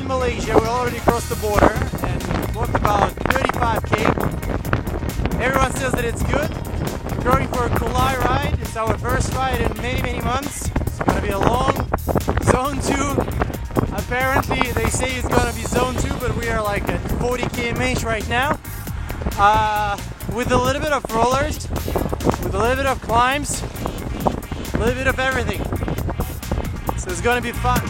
Malaysia. We already crossed the border and walked about 35k. Everyone says that it's good. We're going for a Kulai ride. It's our first ride in many months. It's gonna be a long zone 2. Apparently they say it's gonna be zone 2, but we are like at 40 km right now. With a little bit of rollers, with a little bit of climbs, a little bit of everything. So it's gonna be fun.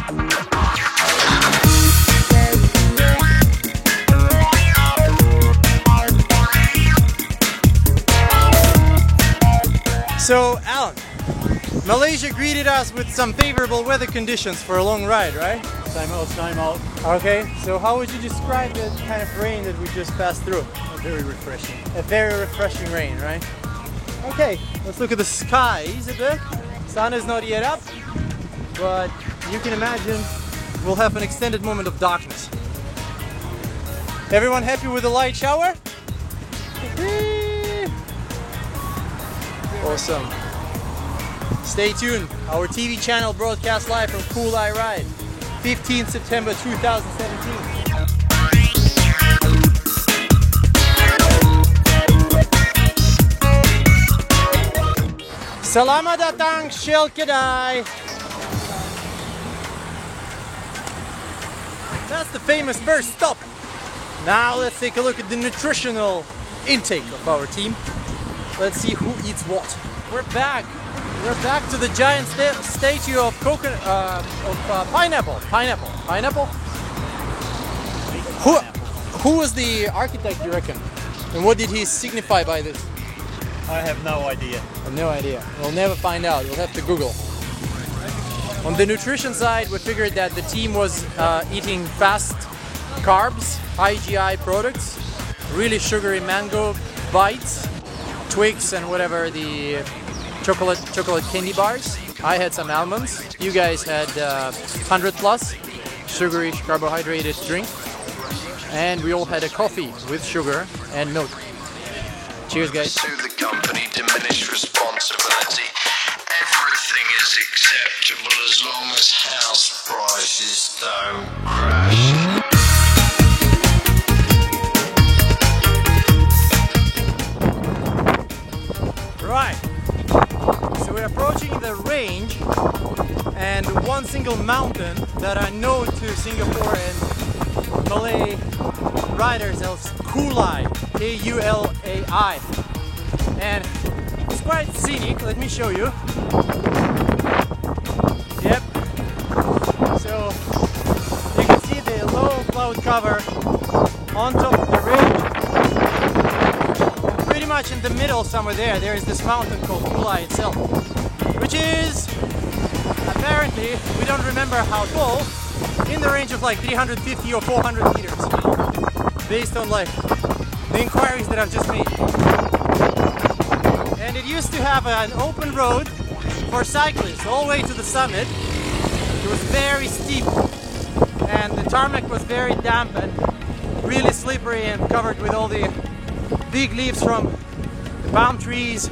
So Alan, Malaysia greeted us with some favorable weather conditions for a long ride, right? Same old, same old. Okay, so how would you describe the kind of rain that we just passed through? Very refreshing. A very refreshing rain, right? Okay, let's look at the skies a bit. Sun is not yet up, but you can imagine we'll have an extended moment of darkness. Everyone happy with the light shower? Awesome. Stay tuned. Our TV channel broadcasts live from Kulai Ride, 15th September 2017. Selamat datang Shell Kedai. That's the famous first stop. Now let's take a look at the nutritional intake of our team. Let's see who eats what. We're back. We're back to the giant statue of pineapple. Pineapple. Who was the architect, you reckon? And what did he signify by this? I have no idea. I have no idea. We'll never find out. We'll have to Google. On the nutrition side, we figured that the team was eating fast carbs, high GI products, really sugary mango bites, Twix and whatever the chocolate candy bars. I had some almonds. You guys had 100 plus sugary carbohydrated drink. And we all had a coffee with sugar and milk. Cheers, guys. To the company, diminished responsibility. Everything is acceptable as long as house prices don't crash. Right. So we're approaching the range, and one single mountain that I know to Singapore and Malay riders is Kulai. K-U-L-A-I, and it's quite scenic. Let me show you. Yep. So you can see the low cloud cover on top of the range. Pretty much in the middle somewhere there is this mountain called Kulai itself, which is apparently, we don't remember how tall, in the range of like 350 or 400 meters, based on like the inquiries that I've just made. And it used to have an open road for cyclists all the way to the summit. It was very steep and the tarmac was very damp and really slippery and covered with all the big leaves from the palm trees.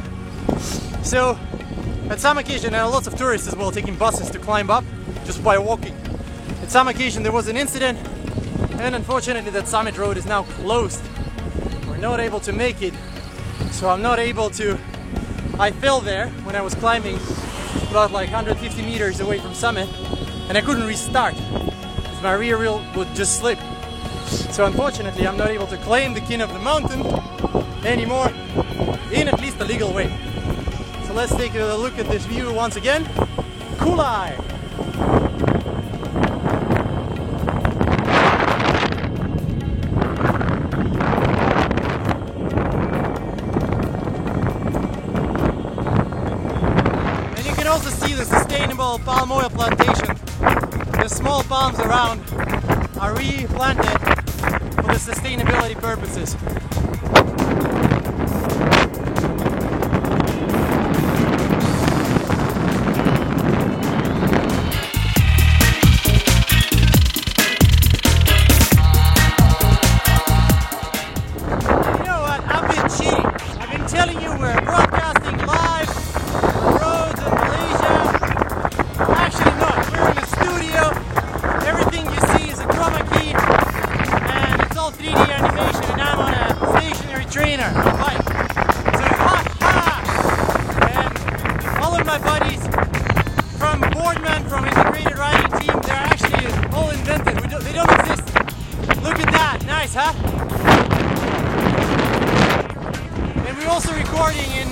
So at some occasion, and lots of tourists as well, taking buses to climb up just by walking. At some occasion there was an incident, and unfortunately that summit road is now closed. Not able to make it, so I'm not able to. I fell there when I was climbing about like 150 meters away from summit, and I couldn't restart because my rear wheel would just slip. So unfortunately I'm not able to claim the king of the mountain anymore in at least the legal way. So let's take a look at this view once again. Kulai! Also see the sustainable palm oil plantation. The small palms around are replanted for the sustainability purposes. You know what? I've been cheating. I've been telling you we're broadcasting live on the roads in Malaysia. Actually not. We're in a studio. Everything you see is a chroma key. nice, huh? And we're also recording in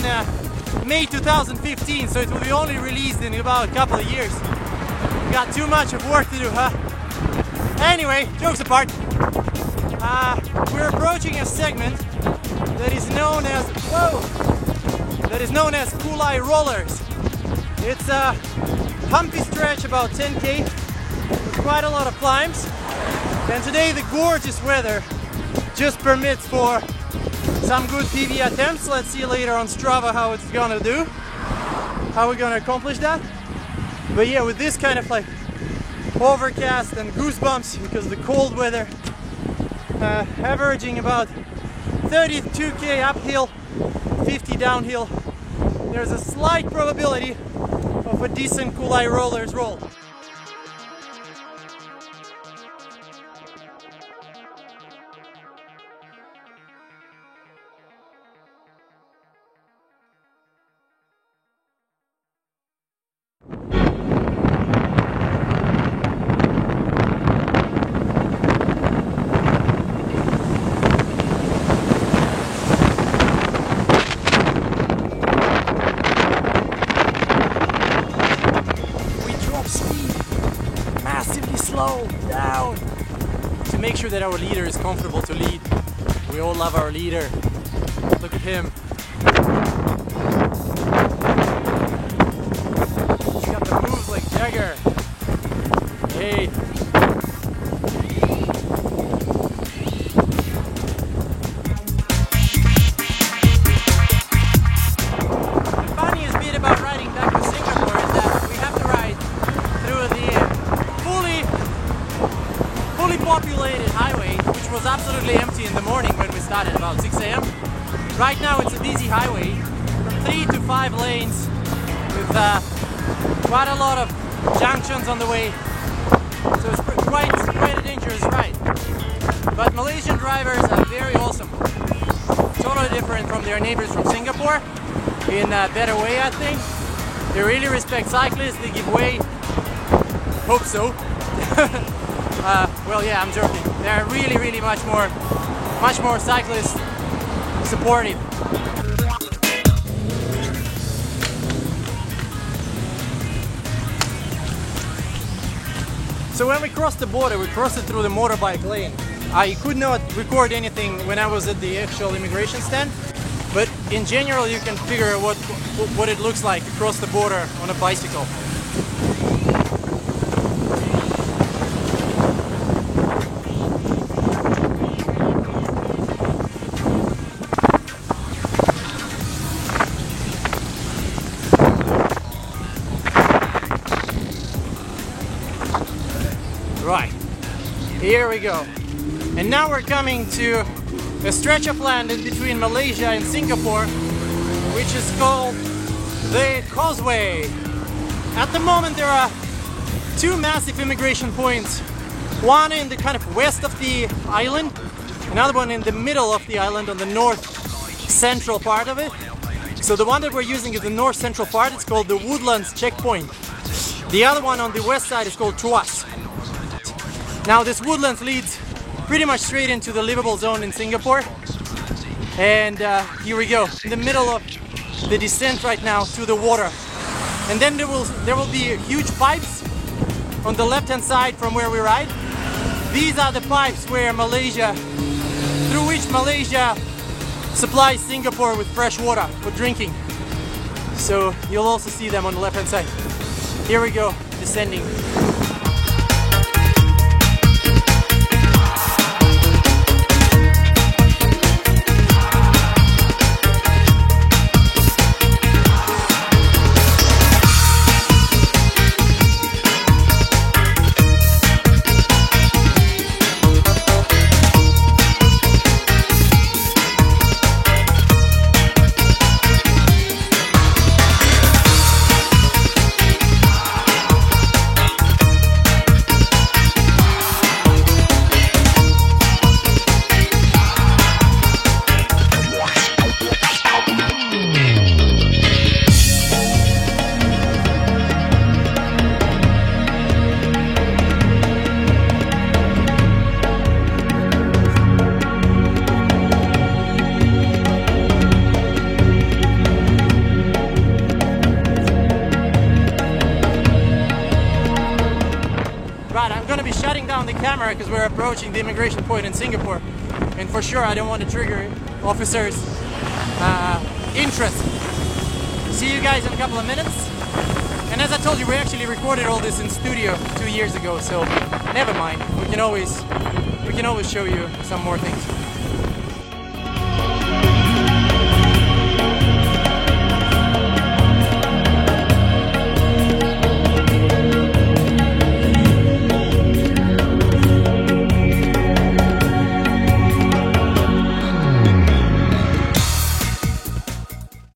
May 2015, so it will be only released in about a couple of years. We got too much of work to do, huh? Anyway, jokes apart, we're approaching a segment that is known as Kulai Rollers. It's a humpy stretch, about 10k, with quite a lot of climbs. And today the gorgeous weather just permits for some good PB attempts. Let's see later on Strava how it's gonna do, how we're gonna accomplish that. But yeah, with this kind of like overcast and goosebumps because of the cold weather, averaging about 32k uphill, 50 downhill, there's a slight probability of a decent Kulai Rollers roll. Slow down to make sure that our leader is comfortable to lead. We all love our leader. Look at him. He's got the moves like Jagger. Hey. The funniest bit about riding back to Singapore is that we have to ride through the fully populated highway, which was absolutely empty in the morning when we started, about 6 a.m. Right now it's a busy highway, from 3 to 5 lanes, with quite a lot of junctions on the way, so it's quite a dangerous ride. But Malaysian drivers are very awesome, totally different from their neighbors from Singapore, in a better way I think. They really respect cyclists, they give way. Hope so. Well, yeah, I'm joking. They're really much more cyclist supportive. So when we crossed the border, we crossed it through the motorbike lane. I could not record anything when I was at the actual immigration stand, but in general you can figure what it looks like to cross the border on a bicycle. Right, here we go. And now we're coming to a stretch of land in between Malaysia and Singapore, which is called the Causeway. At the moment there are two massive immigration points, one in the kind of west of the island, another one in the middle of the island on the north central part of it. So the one that we're using is the north central part, it's called the Woodlands checkpoint. The other one on the west side is called Tuas. Now this Woodlands leads pretty much straight into the livable zone in Singapore, and here we go, in the middle of the descent right now to the water. And then there will be huge pipes on the left hand side from where we ride. These are the pipes through which Malaysia supplies Singapore with fresh water for drinking. So you'll also see them on the left hand side. Here we go, descending. because we're approaching the immigration point in Singapore, and for sure I don't want to trigger officers' interest. See you guys in a couple of minutes. And as I told you, we actually recorded all this in studio 2 years ago, so never mind. We can always show you some more things.